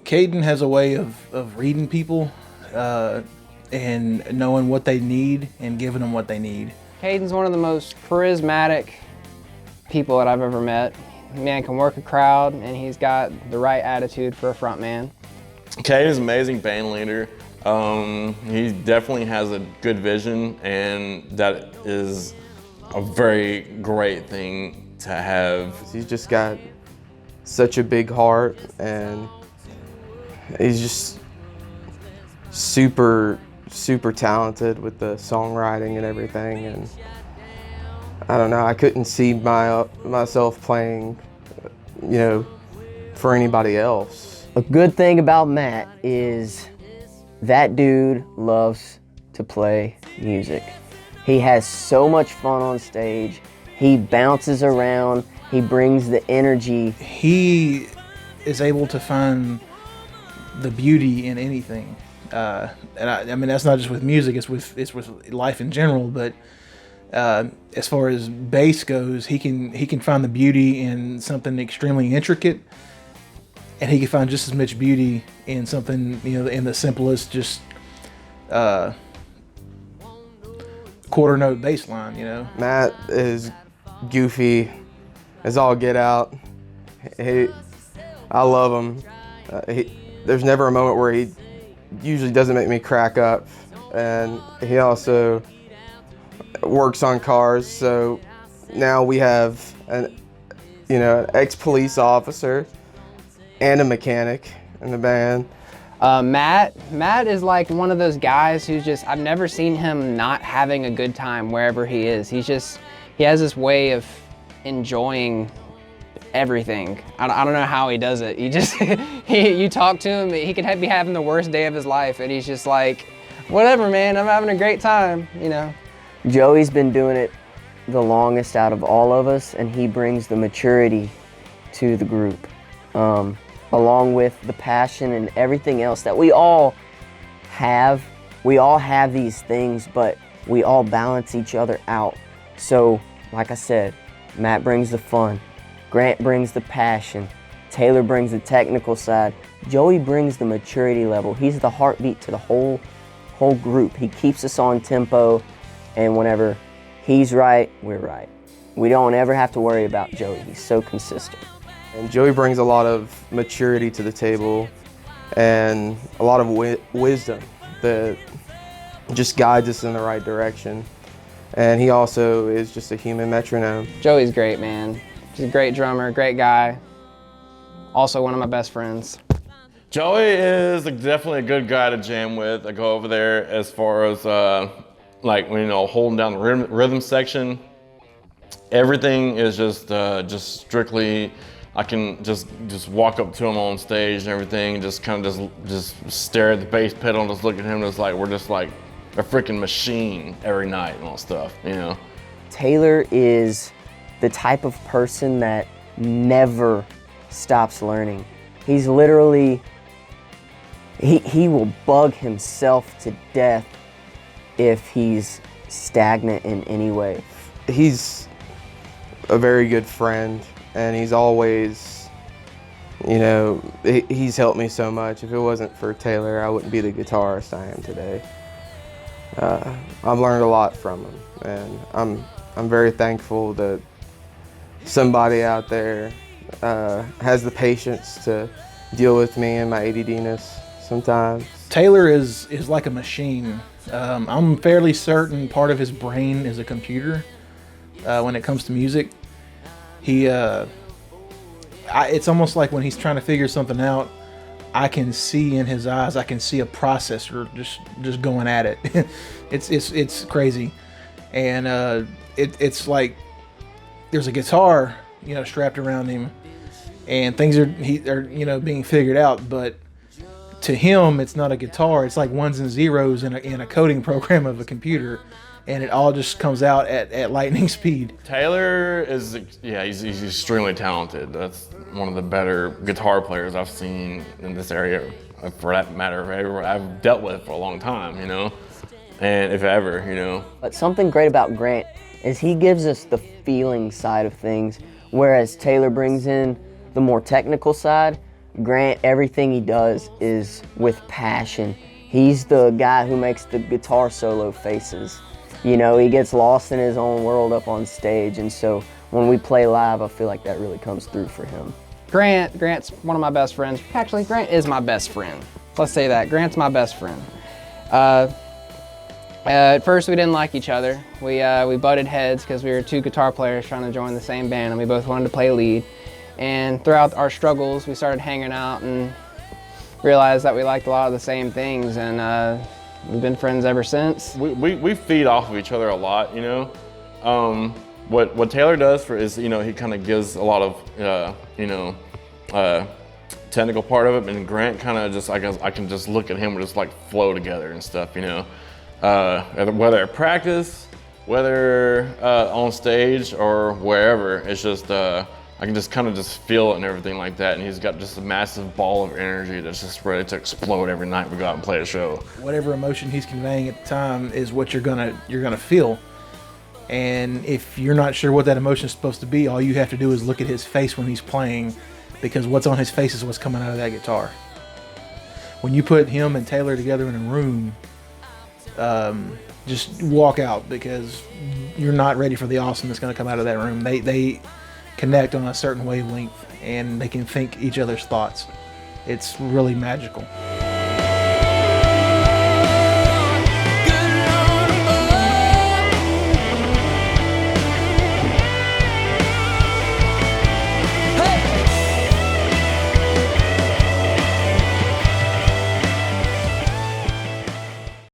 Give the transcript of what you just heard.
Caden has a way of reading people and knowing what they need and giving them what they need. Caden's one of the most charismatic people that I've ever met. Man can work a crowd, and he's got the right attitude for a front man. Caden's an amazing band leader. He definitely has a good vision, and that is a very great thing to have. He's just got such a big heart, and he's just super talented with the songwriting and everything. And I don't know, I couldn't see myself playing, for anybody else. A good thing about Matt is that dude loves to play music. He has so much fun on stage. He bounces around. He brings the energy. He is able to find the beauty in anything. And I mean, that's not just with music, it's with life in general, but as far as bass goes, he can find the beauty in something extremely intricate, and he can find just as much beauty in something, in the simplest, just quarter note bass line, Matt is goofy as all get out. I love him. There's never a moment where he usually doesn't make me crack up, and he also works on cars. So now we have an ex-police officer and a mechanic in the band. Matt is like one of those guys who's just, I've never seen him not having a good time wherever he is. He has this way of enjoying everything. I don't know how he does it. You talk to him, he could be having the worst day of his life, and he's just like, whatever, man, I'm having a great time, Joey's been doing it the longest out of all of us, and he brings the maturity to the group, along with the passion and everything else that we all have. We all have these things, but we all balance each other out. So, like I said, Matt brings the fun, Grant brings the passion, Taylor brings the technical side, Joey brings the maturity level. He's the heartbeat to the whole group. He keeps us on tempo, and whenever he's right, we're right. We don't ever have to worry about Joey. He's so consistent. And Joey brings a lot of maturity to the table and a lot of wisdom that just guides us in the right direction. And he also is just a human metronome. Joey's great, man. He's a great drummer, great guy. Also one of my best friends. Joey is definitely a good guy to jam with. I go over there as far as holding down the rhythm section. Everything is just strictly, I can just walk up to him on stage and everything, and just kind of just stare at the bass pedal and just look at him. It's like we're just like a freaking machine every night and all stuff, Taylor is the type of person that never stops learning. He's literally, he will bug himself to death if he's stagnant in any way. He's a very good friend, and he's always, he's helped me so much. If it wasn't for Taylor, I wouldn't be the guitarist I am today. I've learned a lot from him, and I'm very thankful that somebody out there has the patience to deal with me and my ADDness sometimes. Taylor is like a machine. I'm fairly certain part of his brain is a computer when it comes to music. It's almost like when he's trying to figure something out, I can see in his eyes, I can see a processor just going at it. It's crazy. And it's like there's a guitar, strapped around him, and things are being figured out, but to him, it's not a guitar. It's like ones and zeros in a coding program of a computer, and it all just comes out at lightning speed. Taylor is, he's extremely talented. That's one of the better guitar players I've seen in this area, for that matter, I've dealt with for a long time, and if ever, But something great about Grant is he gives us the feeling side of things, whereas Taylor brings in the more technical side. Grant, everything he does is with passion. He's the guy who makes the guitar solo faces. You know, he gets lost in his own world up on stage, and so when we play live, I feel like that really comes through for him. Grant's one of my best friends. Actually, Grant is my best friend. Let's say that. Grant's my best friend. At first, we didn't like each other. We butted heads because we were two guitar players trying to join the same band, and we both wanted to play lead. And throughout our struggles, we started hanging out and realized that we liked a lot of the same things, and we've been friends ever since. We feed off of each other a lot, you know. What Taylor does is, you know, he kind of gives a lot of, you know, technical part of it, and Grant kind of just, I guess, I can just look at him and just like flow together and stuff, you know. Whether at practice, whether on stage or wherever, it's just, I can just kind of just feel it and everything like that, and he's got just a massive ball of energy that's just ready to explode every night we go out and play a show. Whatever emotion he's conveying at the time is what you're gonna feel. And if you're not sure what that emotion is supposed to be, all you have to do is look at his face when he's playing, because what's on his face is what's coming out of that guitar. When you put him and Taylor together in a room, just walk out, because you're not ready for the awesome that's going to come out of that room. They connect on a certain wavelength, and they can think each other's thoughts. It's really magical.